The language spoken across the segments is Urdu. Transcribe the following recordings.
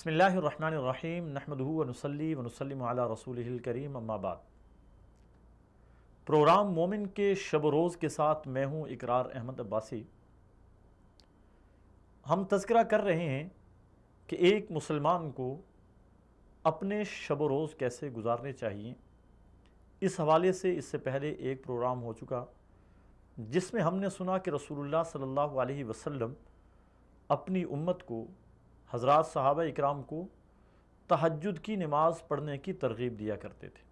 بسم اللہ الرحمن الرحیم نحمدہ ونصلی ونسلم علی رسولہ الکریم اما بعد۔ پروگرام مومن کے شب و روز کے ساتھ میں ہوں اقرار احمد عباسی۔ ہم تذکرہ کر رہے ہیں کہ ایک مسلمان کو اپنے شب و روز کیسے گزارنے چاہیے۔ اس حوالے سے اس سے پہلے ایک پروگرام ہو چکا جس میں ہم نے سنا کہ رسول اللہ صلی اللہ علیہ وسلم اپنی امت کو، حضرات صحابہ اکرام کو تہجد کی نماز پڑھنے کی ترغیب دیا کرتے تھے،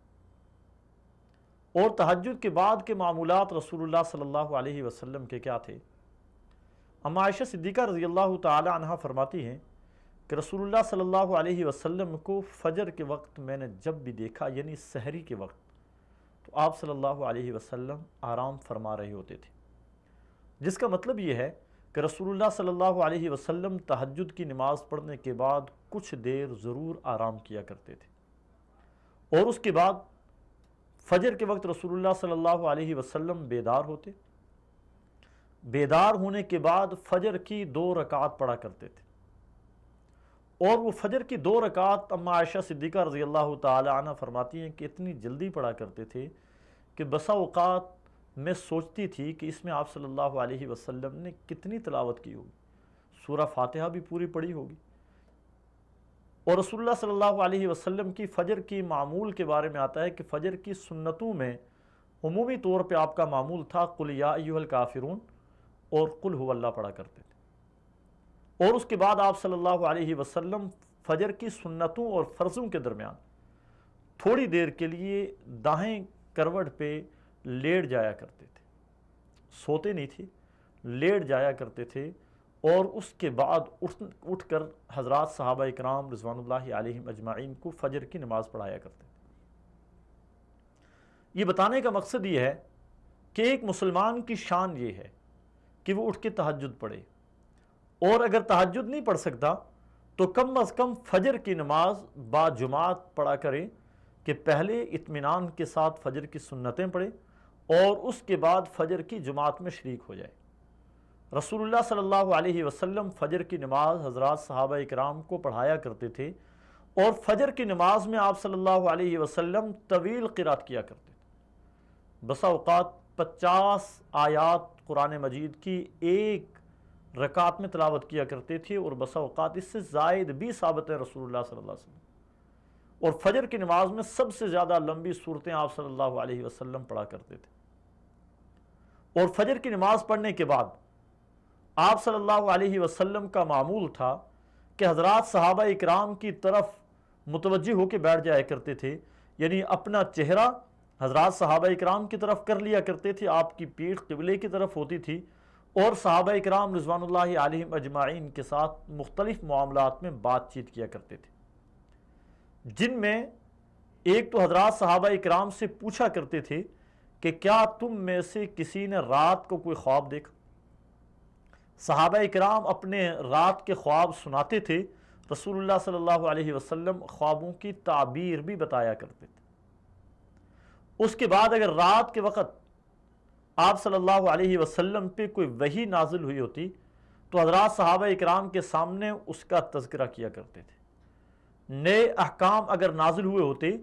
اور تہجد کے بعد کے معمولات رسول اللہ صلی اللہ علیہ وسلم کے کیا تھے۔ اما عائشہ صدیقہ رضی اللہ تعالی عنہا فرماتی ہیں کہ رسول اللہ صلی اللہ علیہ وسلم کو فجر کے وقت میں نے جب بھی دیکھا، یعنی سحری کے وقت، تو آپ صلی اللہ علیہ وسلم آرام فرما رہے ہوتے تھے، جس کا مطلب یہ ہے کہ رسول اللہ صلی اللہ علیہ وسلم تہجد کی نماز پڑھنے کے بعد کچھ دیر ضرور آرام کیا کرتے تھے، اور اس کے بعد فجر کے وقت رسول اللہ صلی اللہ علیہ وسلم بیدار ہوتے، بیدار ہونے کے بعد فجر کی 2 رکعات پڑھا کرتے تھے، اور وہ فجر کی 2 رکعات اما عائشہ صدیقہ رضی اللہ تعالی عنہ فرماتی ہیں کہ اتنی جلدی پڑھا کرتے تھے کہ بسا اوقات میں سوچتی تھی کہ اس میں آپ صلی اللہ علیہ وسلم نے کتنی تلاوت کی ہوگی، سورہ فاتحہ بھی پوری پڑھی ہوگی۔ اور رسول اللہ صلی اللہ علیہ وسلم کی فجر کی معمول کے بارے میں آتا ہے کہ فجر کی سنتوں میں عمومی طور پہ آپ کا معمول تھا قل یا ایھا الکافرون اور قل ھو اللہ پڑھا کرتے تھے، اور اس کے بعد آپ صلی اللہ علیہ وسلم فجر کی سنتوں اور فرضوں کے درمیان تھوڑی دیر کے لیے دائیں کروٹ پہ لیٹ جایا کرتے تھے، سوتے نہیں تھے، لیٹ جایا کرتے تھے، اور اس کے بعد اٹھ کر حضرات صحابہ اکرام رضوان اللہ علیہم اجمعین کو فجر کی نماز پڑھایا کرتے تھے۔ یہ بتانے کا مقصد یہ ہے کہ ایک مسلمان کی شان یہ ہے کہ وہ اٹھ کے تہجد پڑھے، اور اگر تہجد نہیں پڑھ سکتا تو کم از کم فجر کی نماز با جماعت پڑھا کرے، کہ پہلے اطمینان کے ساتھ فجر کی سنتیں پڑھے اور اس کے بعد فجر کی جماعت میں شریک ہو جائے۔ رسول اللہ صلی اللہ علیہ وسلم فجر کی نماز حضرات صحابہ اکرام کو پڑھایا کرتے تھے، اور فجر کی نماز میں آپ صلی اللہ علیہ وسلم طویل قرات کیا کرتے تھے، بسا اوقات 50 آیات قرآن مجید کی ایک رکعت میں تلاوت کیا کرتے تھے، اور بسا اوقات اس سے زائد بھی ثابت ہے رسول اللہ صلی اللہ علیہ وسلم۔ اور فجر کی نماز میں سب سے زیادہ لمبی صورتیں آپ صلی اللہ علیہ وسلم پڑھا کرتے تھے، اور فجر کی نماز پڑھنے کے بعد آپ صلی اللہ علیہ وسلم کا معمول تھا کہ حضرات صحابہ اکرام کی طرف متوجہ ہو کے بیٹھ جایا کرتے تھے، یعنی اپنا چہرہ حضرات صحابہ اکرام کی طرف کر لیا کرتے تھے، آپ کی پیٹھ قبلے کی طرف ہوتی تھی، اور صحابہ اکرام رضوان اللہ علیہم اجمعین کے ساتھ مختلف معاملات میں بات چیت کیا کرتے تھے، جن میں ایک تو حضرات صحابہ اکرام سے پوچھا کرتے تھے کہ کیا تم میں سے کسی نے رات کو کوئی خواب دیکھا؟ صحابہ اکرام اپنے رات کے خواب سناتے تھے، رسول اللہ صلی اللہ علیہ وسلم خوابوں کی تعبیر بھی بتایا کرتے تھے۔ اس کے بعد اگر رات کے وقت آپ صلی اللہ علیہ وسلم پہ کوئی وحی نازل ہوئی ہوتی تو حضرات صحابہ اکرام کے سامنے اس کا تذکرہ کیا کرتے تھے۔ نئے احکام اگر نازل ہوئے ہوتے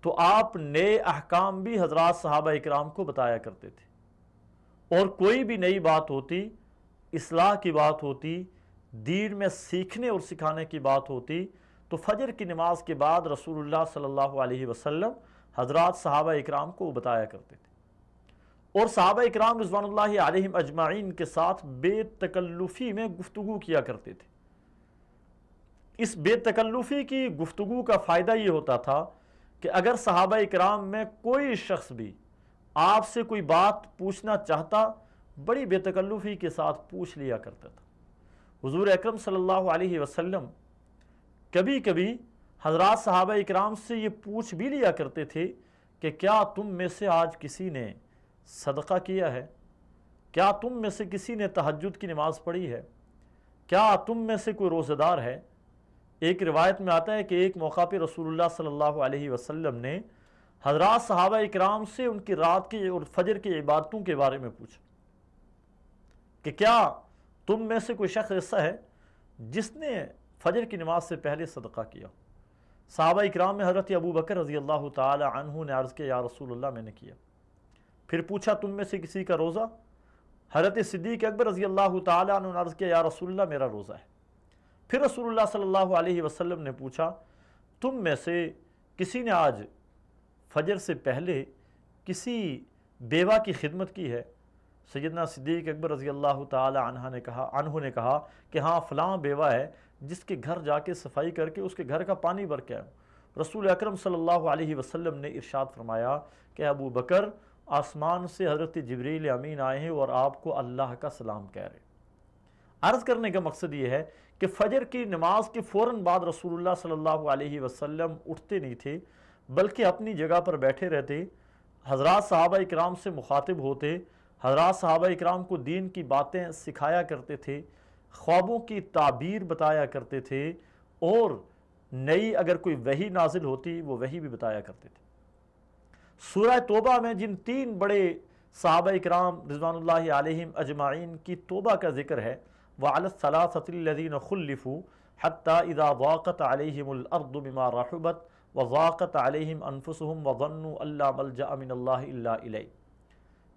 تو آپ نئے احکام بھی حضرات صحابہ اکرام کو بتایا کرتے تھے، اور کوئی بھی نئی بات ہوتی، اصلاح کی بات ہوتی، دین میں سیکھنے اور سکھانے کی بات ہوتی، تو فجر کی نماز کے بعد رسول اللہ صلی اللہ علیہ وسلم حضرات صحابہ اکرام کو بتایا کرتے تھے، اور صحابہ اکرام رضوان اللہ علیہم اجمعین کے ساتھ بے تکلفی میں گفتگو کیا کرتے تھے۔ اس بے تکلفی کی گفتگو کا فائدہ یہ ہوتا تھا کہ اگر صحابہ اکرام میں کوئی شخص بھی آپ سے کوئی بات پوچھنا چاہتا، بڑی بے تکلفی کے ساتھ پوچھ لیا کرتا تھا۔ حضور اکرم صلی اللہ علیہ وسلم کبھی کبھی حضرات صحابہ اکرام سے یہ پوچھ بھی لیا کرتے تھے کہ کیا تم میں سے آج کسی نے صدقہ کیا ہے؟ کیا تم میں سے کسی نے تہجد کی نماز پڑھی ہے؟ کیا تم میں سے کوئی روزہ دار ہے؟ ایک روایت میں آتا ہے کہ ایک موقع پہ رسول اللہ صلی اللہ علیہ وسلم نے حضرات صحابہ اکرام سے ان کی رات کی اور فجر کی عبادتوں کے بارے میں پوچھا کہ کیا تم میں سے کوئی شخص ایسا ہے جس نے فجر کی نماز سے پہلے صدقہ کیا۔ صحابہ اکرام میں حضرت ابو بکر رضی اللہ تعالی عنہ نے عرض کیا یا رسول اللہ میں نے کیا۔ پھر پوچھا تم میں سے کسی کا روزہ؟ حضرت صدیق اکبر رضی اللہ تعالی عنہ نے عرض کیا یا رسول اللہ میرا روزہ ہے۔ پھر رسول اللہ صلی اللہ علیہ وسلم نے پوچھا تم میں سے کسی نے آج فجر سے پہلے کسی بیوہ کی خدمت کی ہے؟ سیدنا صدیق اکبر رضی اللہ تعالی عنہ نے کہا کہ ہاں فلاں بیوہ ہے جس کے گھر جا کے صفائی کر کے اس کے گھر کا پانی بھر کے آؤں۔ رسول اکرم صلی اللہ علیہ وسلم نے ارشاد فرمایا کہ ابو بکر آسمان سے حضرت جبریل امین آئے ہیں اور آپ کو اللہ کا سلام کہہ رہے۔ عرض کرنے کا مقصد یہ ہے کہ فجر کی نماز کے فوراً بعد رسول اللہ صلی اللہ علیہ وسلم اٹھتے نہیں تھے بلکہ اپنی جگہ پر بیٹھے رہتے، حضرات صحابہ اکرام سے مخاطب ہوتے، حضرات صحابہ اکرام کو دین کی باتیں سکھایا کرتے تھے، خوابوں کی تعبیر بتایا کرتے تھے، اور نئی اگر کوئی وحی نازل ہوتی وہ وحی بھی بتایا کرتے تھے۔ سورہ توبہ میں جن 3 بڑے صحابہ اکرام رضوان اللہ علیہم اجمعین کی توبہ کا ذکر ہے، وَعَلَى الثَّلَاثَةِ الَّذِينَ خُلِّفُوا حَتَّى إِذَا ضَاقَتْ عَلَيْهِمُ الْأَرْضُ بِمَا رَحُبَتْ وَضَاقَتْ عَلَيْهِمْ أَنفُسُهُمْ وَظَنُّوا أَن لَّا مَلْجَأَ مِنَ اللَّهِ إِلَّا إِلَيْهِ۔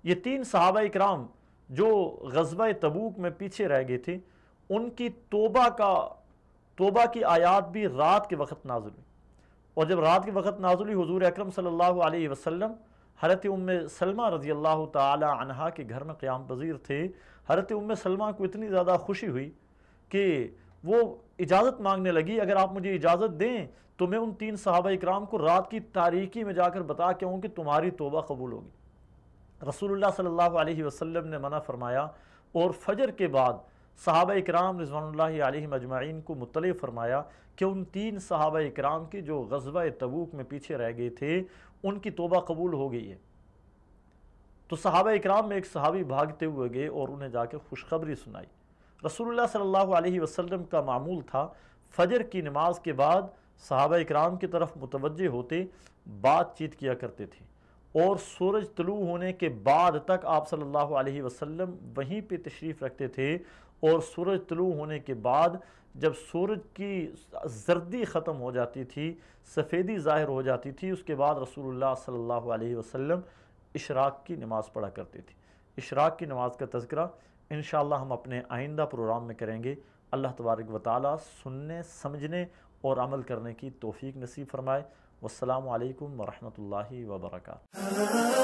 یہ 3 صحابہ اکرام جو غزوہ تبوک میں پیچھے رہ گئے تھے، ان کی توبہ کی آیات بھی رات کے وقت نازل ہوئی، اور جب رات کے وقت نازل ہوئی حضور اکرم صلی اللہ علیہ وسلم حضرت سلمہ رضی اللہ تعالی عنہا کے گھر میں قیام پذیر تھے۔ حضرت سلمہ کو اتنی زیادہ خوشی ہوئی کہ وہ اجازت مانگنے لگی اگر آپ مجھے اجازت دیں تو میں ان 3 صحابہ اکرام کو رات کی تاریکی میں جا کر بتا کے ہوں کہ تمہاری توبہ قبول ہوگی۔ رسول اللہ صلی اللہ علیہ وسلم نے منع فرمایا، اور فجر کے بعد صحابہ اکرام رضوان اللہ علیہم اجمعین کو مطلع فرمایا کہ ان 3 صحابہ اکرام کی جو غزوہ تبوک میں پیچھے رہ گئے تھے ان کی توبہ قبول ہو گئی ہے۔ تو صحابہ اکرام میں ایک صحابی بھاگتے ہوئے گئے اور انہیں جا کے خوشخبری سنائی۔ رسول اللہ صلی اللہ علیہ وسلم کا معمول تھا فجر کی نماز کے بعد صحابہ اکرام کی طرف متوجہ ہوتے بات چیت کیا کرتے تھے، اور سورج طلوع ہونے کے بعد تک آپ صلی اللہ علیہ وسلم وہیں پہ تشریف رکھتے تھے، اور سورج طلوع ہونے کے بعد جب سورج کی زردی ختم ہو جاتی تھی، سفیدی ظاہر ہو جاتی تھی، اس کے بعد رسول اللہ صلی اللہ علیہ وسلم اشراق کی نماز پڑھا کرتے تھے۔ اشراق کی نماز کا تذکرہ انشاءاللہ ہم اپنے آئندہ پروگرام میں کریں گے۔ اللہ تبارک و تعالیٰ سننے، سمجھنے اور عمل کرنے کی توفیق نصیب فرمائے۔ والسلام علیکم ورحمۃ اللہ وبرکاتہ۔